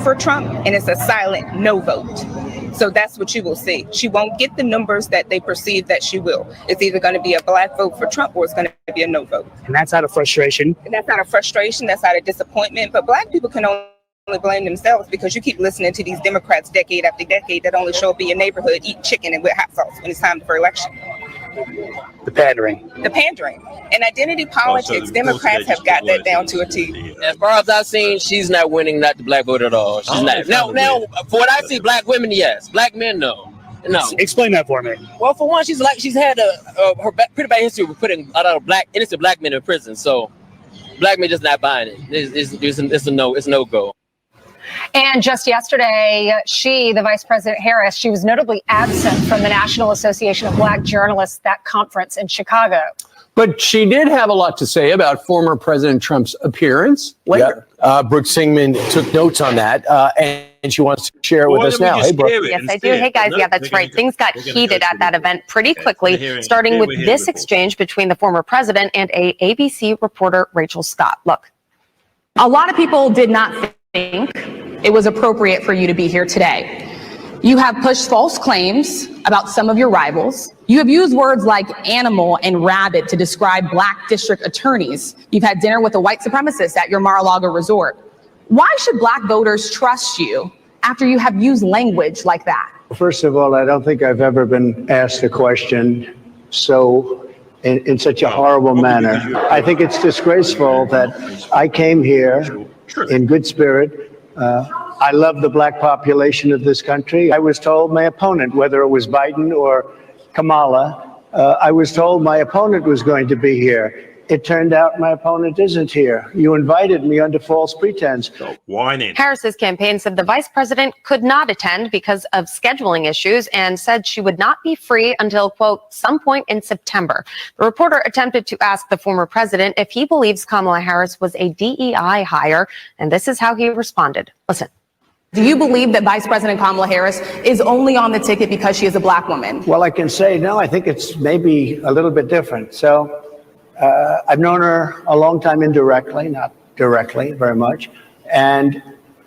for Trump and it's a silent no vote. So that's what you will see. She won't get the numbers that they perceive that she will. It's either going to be a black vote for Trump or it's going to be a no vote. And that's out of frustration. And that's out of frustration. That's out of disappointment. But black people can only blame themselves because you keep listening to these Democrats decade after decade that only show up in your neighborhood, eat chicken and with hot sauce when it's time for election. The pandering. The pandering. In identity politics, Democrats have got that down to a T. As far as I've seen, she's not winning not the black vote at all. She's not. Now, for what I see, black women, yes. Black men, no. No. Explain that for me. Well, for one, she's had her pretty bad history with putting a lot of innocent black men in prison. So black men just not buying it. It's a no. It's no go. And just yesterday, the Vice President Harris, she was notably absent from the National Association of Black Journalists, that conference in Chicago. But she did have a lot to say about former President Trump's appearance later. Yep. Brooke Singman took notes on that, and she wants to share it with us now. Hey, Brooke. Yes, I do. Hey, guys. Yeah, that's right. Things got heated at that event pretty quickly, starting with this exchange between the former president and a ABC reporter, Rachel Scott. Look. A lot of people did not think it was appropriate for you to be here today. You have pushed false claims about some of your rivals. You have used words like animal and rabbit to describe black district attorneys. You've had dinner with a white supremacist at your Mar-a-Lago resort. Why should black voters trust you after you have used language like that? First of all, I don't think I've ever been asked a question in such a horrible manner. I think it's disgraceful that I came here in good spirit. I love the black population of this country. I was told my opponent, whether it was Biden or Kamala, I was told my opponent was going to be here. It turned out my opponent isn't here. You invited me under false pretense. Harris's campaign said the vice president could not attend because of scheduling issues and said she would not be free until, quote, some point in September. The reporter attempted to ask the former president if he believes Kamala Harris was a DEI hire, and this is how he responded. Listen. Do you believe that Vice President Kamala Harris is only on the ticket because she is a black woman? Well, I can say, no, I think it's maybe a little bit different. So I've known her a long time indirectly, not directly very much. And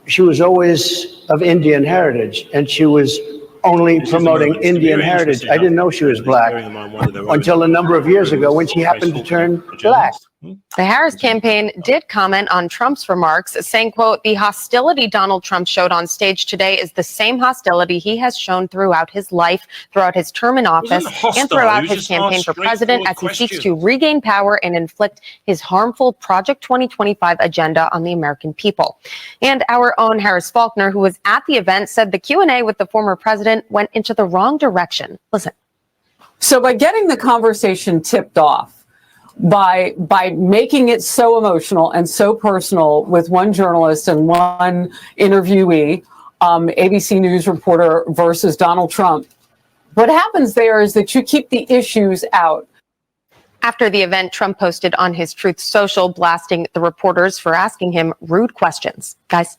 she was always of Indian heritage, and she was only promoting Indian heritage. I didn't know she was black until a number of years ago when she happened to turn black. The Harris campaign did comment on Trump's remarks, saying, quote, the hostility Donald Trump showed on stage today is the same hostility he has shown throughout his life, throughout his term in office, and throughout his campaign for president as he seeks to regain power and inflict his harmful Project 2025 agenda on the American people. And our own Harris Faulkner, who was at the event, said the Q&A with the former president went into the wrong direction. Listen. So by getting the conversation tipped off, by making it so emotional and so personal with one journalist and one interviewee, ABC News reporter versus Donald Trump, what happens there is that you keep the issues out. After the event, Trump posted on his Truth Social, blasting the reporters for asking him rude questions. Guys.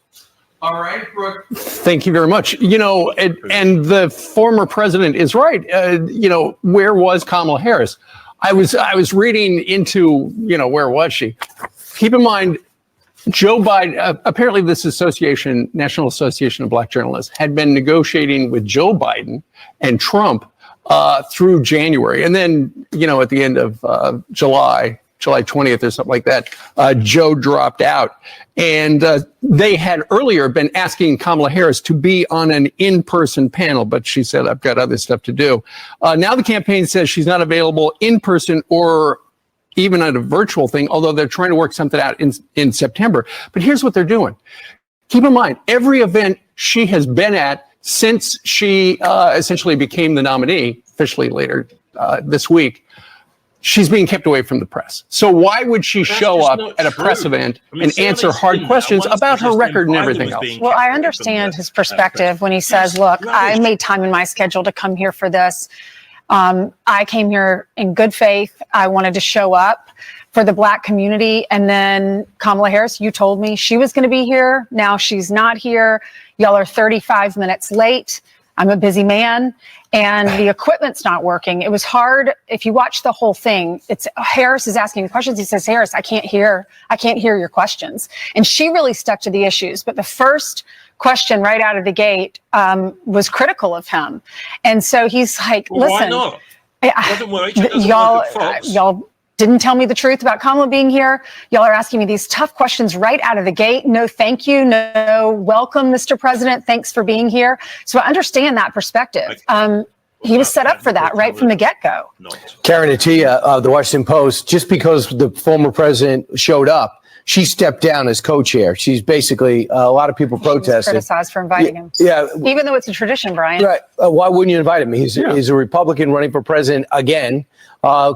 All right, Brooke. Thank you very much. And the former president is right. Where was Kamala Harris? I was reading into, where was she? Keep in mind, Joe Biden, apparently this National Association of Black Journalists, had been negotiating with Joe Biden and Trump through January. And then, at the end of July 20th or something like that, Joe dropped out. And they had earlier been asking Kamala Harris to be on an in-person panel, but she said, I've got other stuff to do. Now the campaign says she's not available in person or even at a virtual thing, although they're trying to work something out in September. But here's what they're doing. Keep in mind, every event she has been at since she essentially became the nominee, officially later this week, she's being kept away from the press. So why would she show up at a press event and answer hard questions about her record and everything else? Well, I understand his perspective when he says, look, I made time in my schedule to come here for this. I came here in good faith. I wanted to show up for the black community. And then Kamala Harris, you told me she was going to be here. Now she's not here. Y'all are 35 minutes late. I'm a busy man and the equipment's not working. It was hard. If you watch the whole thing, it's Harris is asking questions. He says, Harris, I can't hear your questions. And she really stuck to the issues. But the first question right out of the gate was critical of him. And so he's like, listen, y'all didn't tell me the truth about Kamala being here. Y'all are asking me these tough questions right out of the gate. No, thank you. No, welcome, Mr. President. Thanks for being here. So I understand that perspective. He was set up for that right from the get-go. Karen Atiyah of the Washington Post, just because the former president showed up, she stepped down as co-chair. She's basically, a lot of people protested. Criticized for inviting him. Yeah. Even though it's a tradition, Brian. Right. Why wouldn't you invite him? He's a Republican running for president again.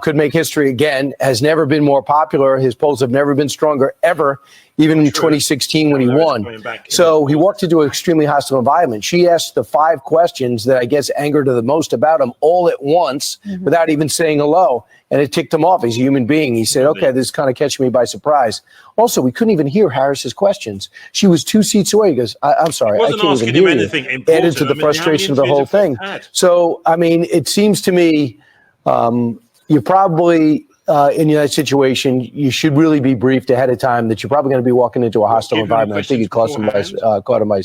Could make history again, has never been more popular. His polls have never been stronger ever, even in 2016 when he won. So he walked into an extremely hostile environment. She asked the 5 questions that I guess angered her the most about him all at once without even saying hello. And it ticked him off. He's a human being. He said, okay, this is kind of catching me by surprise. Also, we couldn't even hear Harris's questions. She was 2 seats away. He goes, I'm sorry, I can't even hear you. Added to the frustration of the whole thing. So, I mean, it seems to me you're probably in that situation, you should really be briefed ahead of time that you're probably going to be walking into a hostile environment. I think it caught him by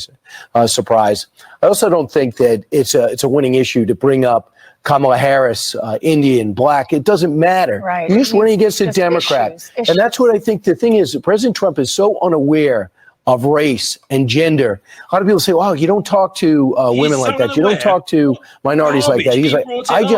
surprise. I also don't think that it's a winning issue to bring up Kamala Harris, Indian, black. It doesn't matter. Right. You're just running against a Democrat. Issues. And that's what I think the thing is. President Trump is so unaware of race and gender. A lot of people say, wow, you don't talk to women like that. You don't talk to minorities like that. He's like,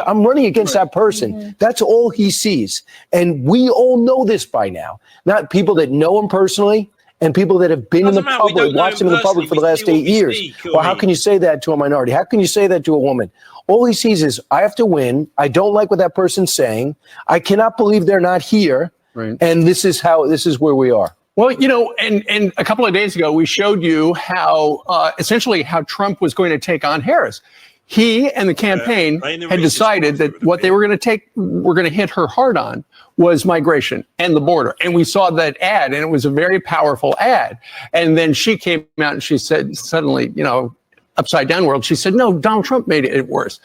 I'm running against that person. That's all he sees. And we all know this by now. Not people that know him personally and people that have been in the public, watched him in the public for the last 8 years. Well, how can you say that to a minority? How can you say that to a woman? All he sees is, I have to win. I don't like what that person's saying. I cannot believe they're not here. Right. And this is where we are. Well, you know, and a couple of days ago, we showed you how essentially how Trump was going to take on Harris. He and the campaign had decided that what they were going to hit her hard on was migration and the border. And we saw that ad, and it was a very powerful ad. And then she came out and she said, suddenly, you know, upside down world, she said, no, Donald Trump made it worse.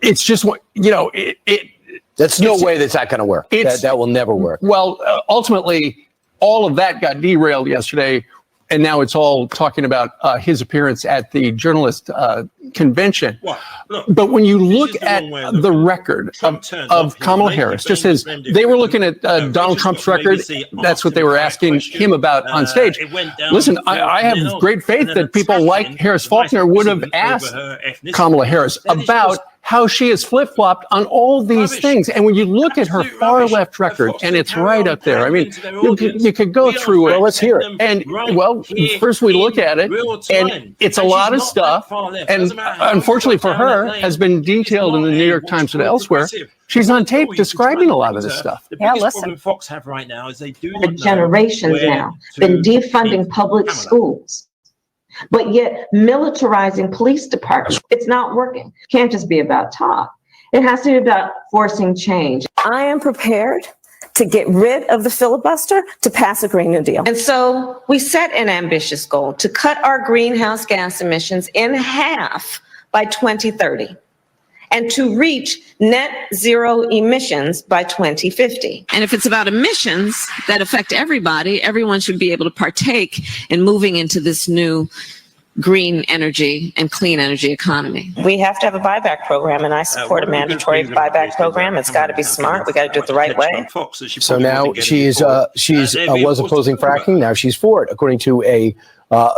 It's just what, you know, that's no way that's not going to work. That will never work. Well, ultimately, all of that got derailed yesterday, and now it's all talking about his appearance at the journalist convention. But when you look at the record of Kamala Harris, just as they were looking at Donald Trump's record, that's what they were asking him about on stage. Listen, I have great faith that people like Harris Faulkner would have asked Kamala Harris about how she has flip-flopped on all these things. And when you look at her far-left record, and it's right up there. I mean, you could go through it. Well, let's hear it. And, well, first we look at it, and it's a lot of stuff. And unfortunately for her, has been detailed in the New York Times and elsewhere. She's on tape describing a lot of this stuff. Yeah, listen. Fox have right now is they do for generations now been defunding public schools. But yet militarizing police departments, it's not working. Can't just be about talk. It has to be about forcing change. I am prepared to get rid of the filibuster to pass a Green New Deal. And so we set an ambitious goal to cut our greenhouse gas emissions in half by 2030 and to reach net zero emissions by 2050. And if it's about emissions that affect everybody, everyone should be able to partake in moving into this new green energy and clean energy economy. We have to have a buyback program, and I support a mandatory buyback program. It's got to be smart. We got to do it the right way. So now she's was opposing fracking. Now she's for it, according to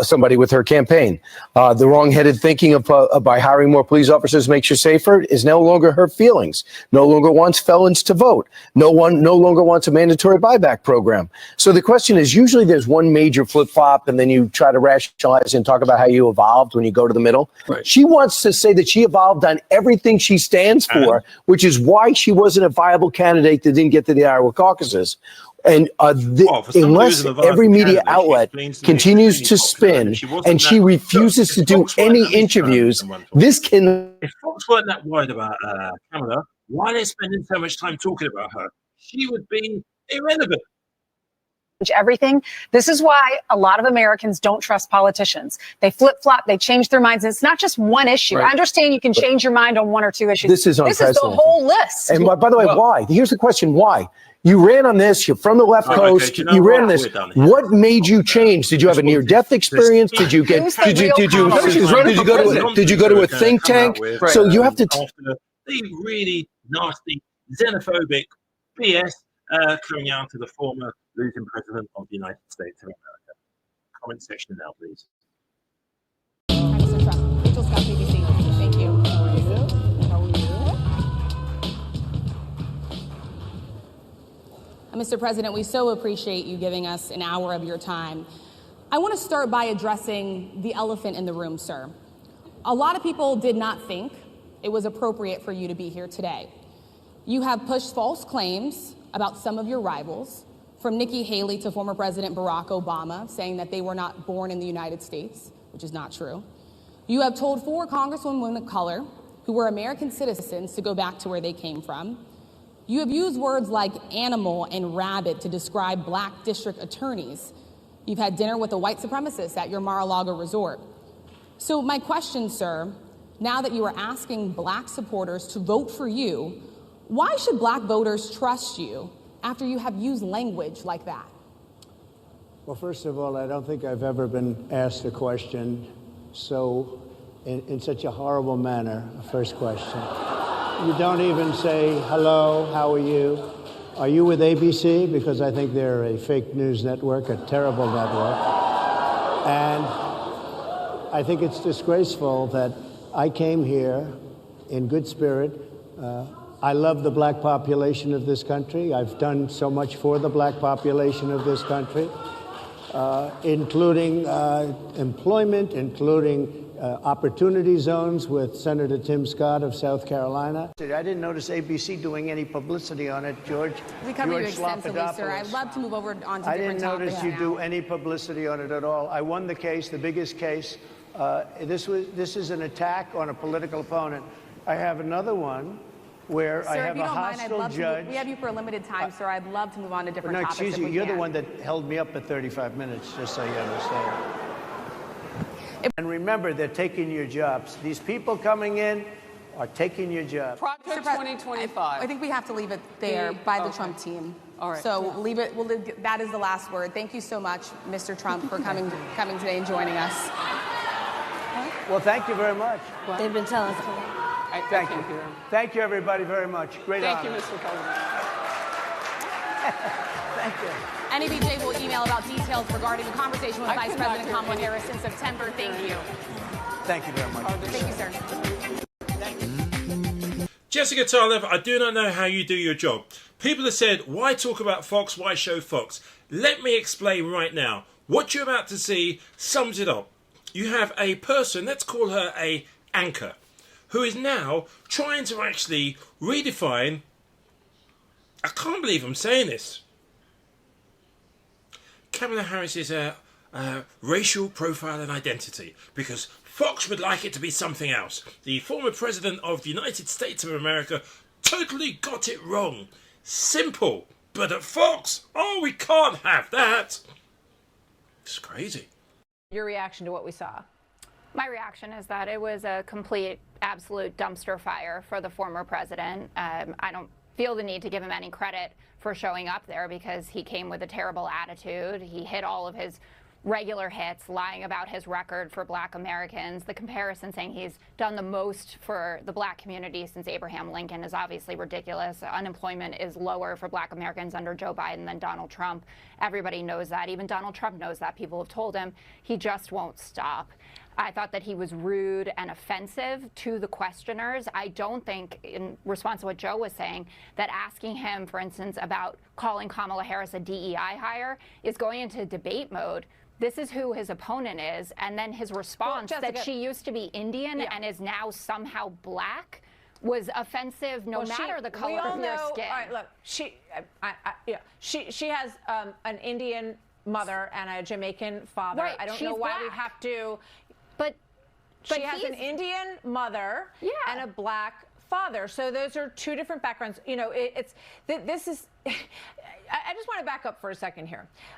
somebody with her campaign. The wrong-headed thinking of by hiring more police officers makes you safer is no longer her feelings. No longer wants felons to vote. No longer wants a mandatory buyback program. So the question is, usually there's one major flip-flop, and then you try to rationalize and talk about how you evolved when you go to the middle. Right. She wants to say that she evolved on everything she stands for, which is why she wasn't a viable candidate that didn't get to the Iowa caucuses. And unless every media outlet continues to spin and she refuses to do any interviews, this can... If folks weren't that worried about Kamala, why are they spending so much time talking about her? She would be irrelevant. Everything. This is why a lot of Americans don't trust politicians. They flip-flop, they change their minds. And it's not just one issue. Right. I understand you can change your mind on one or two issues. This is unprecedented. This is the whole list. And by the way, why? Here's the question, why? You ran on this. You're from the left coast. you know You ran what? this. We're done here. What made you change? Did you have a near-death experience? Did you get? Did you go to a think tank? So you have to. After the really nasty xenophobic BS coming out of the former losing president of the United States of America. Comment section now, please. Mr. Trump. Rachel Scott, BBC. Thank you. How are you? Mr. President, we so appreciate you giving us an hour of your time. I want to start by addressing the elephant in the room, sir. A lot of people did not think it was appropriate for you to be here today. You have pushed false claims about some of your rivals, from Nikki Haley to former President Barack Obama, saying that they were not born in the United States, which is not true. You have told 4 congresswomen of color who were American citizens to go back to where they came from. You have used words like animal and rabbit to describe black district attorneys. You've had dinner with a white supremacist at your Mar-a-Lago resort. So my question, sir, now that you are asking black supporters to vote for you, why should black voters trust you after you have used language like that? Well, first of all, I don't think I've ever been asked a question so in such a horrible manner. First question. You don't even say, hello, how are you? Are you with ABC? Because I think they're a fake news network, a terrible network. And I think it's disgraceful that I came here in good spirit. I love the black population of this country. I've done so much for the black population of this country, including employment, including opportunity zones with Senator Tim Scott of South Carolina. I didn't notice ABC doing any publicity on it, George. We cover you extensively, sir. I'd love to move over onto different topics. I didn't notice you do any publicity on it at all. I won the case, the biggest case. This is an attack on a political opponent. I have another one where I have a hostile judge. We have you for a limited time, sir. I'd love to move on to different topics. No, excuse you. You're the one that held me up at 35 minutes, just so you understand. And remember, they're taking your jobs. These people coming in are taking your jobs. Project 2025. I think we have to leave it there by the Trump team. All right. So leave it. That is the last word. Thank you so much, Mr. Trump, for coming today and joining us. Well, thank you very much. They've been telling us. Thank you. Thank you, everybody, very much. Great honor. Thank you, Mr. President. Thank you. NEBJ will email about details regarding the conversation with Vice President Kamala Harris in September. Thank you. Thank you very much. Thank you, sir. Jessica Tarlev, I do not know how you do your job. People have said, why talk about Fox? Why show Fox? Let me explain right now. What you're about to see sums it up. You have a person, let's call her a anchor, who is now trying to actually redefine, I can't believe I'm saying this, Kamala Harris's racial profile and identity, because Fox would like it to be something else. The former president of the United States of America totally got it wrong. Simple. But at Fox, oh, we can't have that. It's crazy. Your reaction to what we saw? My reaction is that it was a complete, absolute dumpster fire for the former president. I don't feel the need to give him any credit for showing up there because he came with a terrible attitude. He hit all of his regular hits, lying about his record for black Americans. The comparison saying he's done the most for the black community since Abraham Lincoln is obviously ridiculous. Unemployment is lower for black Americans under Joe Biden than Donald Trump. Everybody knows that. Even Donald Trump knows that. People have told him. He just won't stop. I thought that he was rude and offensive to the questioners. I don't think, in response to what Joe was saying, that asking him, for instance, about calling Kamala Harris a DEI hire is going into debate mode. This is who his opponent is, and then his response that she used to be Indian and is now somehow black was offensive no matter the color of your skin. All right, look, she has an Indian mother and a Jamaican father. Right, I don't know why we have to. But she has an Indian mother and a black father. So those are two different backgrounds. You know, this is. I just want to back up for a second here.